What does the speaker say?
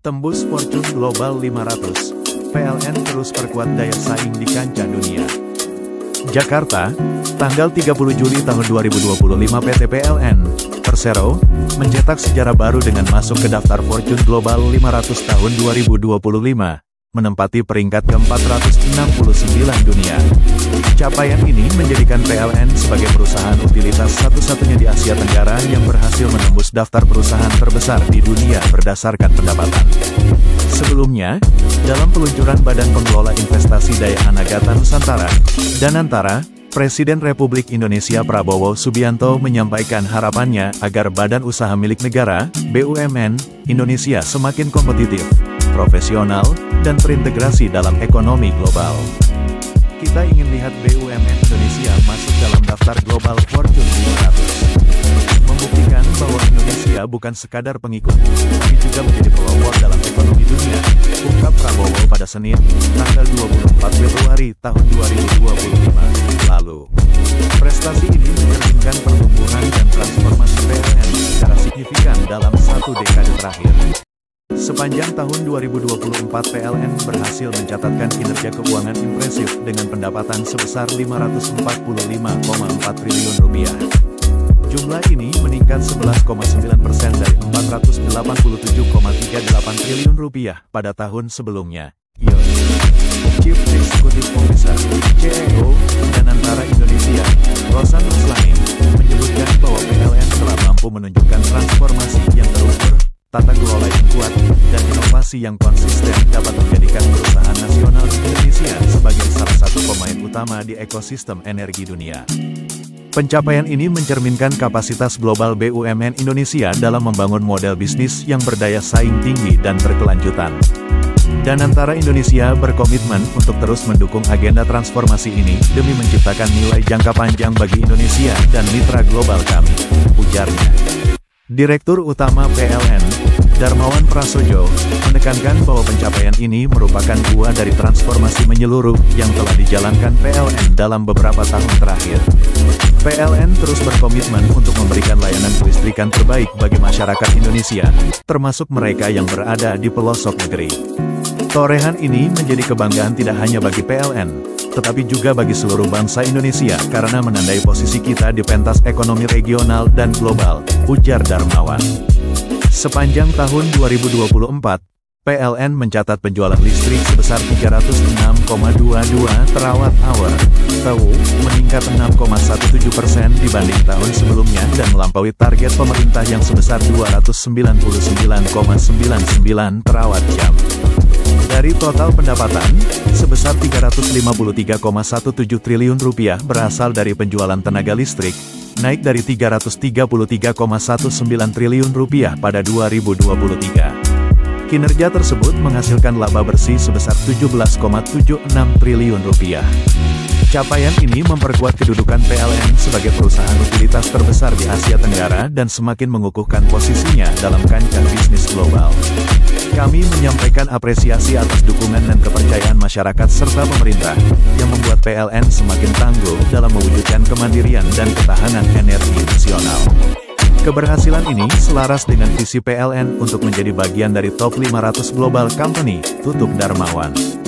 Tembus Fortune Global 500, PLN terus perkuat daya saing di kancah dunia. Jakarta, tanggal 30 Juli tahun 2025 PT PLN, Persero, mencetak sejarah baru dengan masuk ke daftar Fortune Global 500 tahun 2025, menempati peringkat ke-469 dunia. Capaian ini menjadikan PLN sebagai perusahaan utilitas satu-satunya di Asia Tenggara yang berhasil menembus daftar perusahaan terbesar di dunia berdasarkan pendapatan. Sebelumnya, dalam peluncuran Badan Pengelola Investasi Daya Anagata Nusantara, Danantara, Presiden Republik Indonesia Prabowo Subianto menyampaikan harapannya agar badan usaha milik negara, BUMN, Indonesia semakin kompetitif, profesional, dan terintegrasi dalam ekonomi global. Kita ingin lihat BUMN Indonesia masuk dalam daftar Global Fortune 500. Membuktikan bahwa Indonesia bukan sekadar pengikut, tapi juga menjadi pelopor dalam ekonomi dunia, ungkap Prabowo pada Senin, tanggal 24 Februari tahun 2025 lalu. Prestasi ini mencerminkan pertumbuhan dan transformasi PLN secara signifikan dalam satu dekade terakhir. Sepanjang tahun 2024 PLN berhasil mencatatkan kinerja keuangan impresif dengan pendapatan sebesar Rp545,4 triliun. Jumlah ini meningkat 11,9% dari Rp487,38 triliun pada tahun sebelumnya. Yos, Chief Executive Officer, CEO, Danantara Indonesia, Rosan Ruslani, menyebutkan bahwa PLN telah mampu menunjukkan transformasi yang terukur, tata kelola yang kuat, dan inovasi yang konsisten dapat menjadikan perusahaan nasional Indonesia sebagai salah satu pemain utama di ekosistem energi dunia. Pencapaian ini mencerminkan kapasitas global BUMN Indonesia dalam membangun model bisnis yang berdaya saing tinggi dan berkelanjutan. Danantara Indonesia berkomitmen untuk terus mendukung agenda transformasi ini demi menciptakan nilai jangka panjang bagi Indonesia dan mitra global kami, ujarnya. Direktur Utama PLN, Darmawan Prasojo, menekankan bahwa pencapaian ini merupakan buah dari transformasi menyeluruh yang telah dijalankan PLN dalam beberapa tahun terakhir. PLN terus berkomitmen untuk memberikan layanan kelistrikan terbaik bagi masyarakat Indonesia, termasuk mereka yang berada di pelosok negeri. Torehan ini menjadi kebanggaan tidak hanya bagi PLN, tetapi juga bagi seluruh bangsa Indonesia karena menandai posisi kita di pentas ekonomi regional dan global, ujar Darmawan. Sepanjang tahun 2024, PLN mencatat penjualan listrik sebesar 306,22 terawatt-hour, meningkat 6,17% dibanding tahun sebelumnya dan melampaui target pemerintah yang sebesar 299,99 terawatt-jam. Dari total pendapatan, sebesar Rp353,17 triliun berasal dari penjualan tenaga listrik, naik dari Rp333,19 triliun pada 2023. Kinerja tersebut menghasilkan laba bersih sebesar Rp17,76 triliun. Capaian ini memperkuat kedudukan PLN sebagai perusahaan utilitas terbesar di Asia Tenggara dan semakin mengukuhkan posisinya dalam kancah bisnis global. Kami menyampaikan apresiasi atas dukungan dan kepercayaan masyarakat serta pemerintah, yang membuat PLN semakin tangguh dalam mewujudkan kemandirian dan ketahanan energi nasional. Keberhasilan ini selaras dengan visi PLN untuk menjadi bagian dari top 500 global company, tutup Darmawan.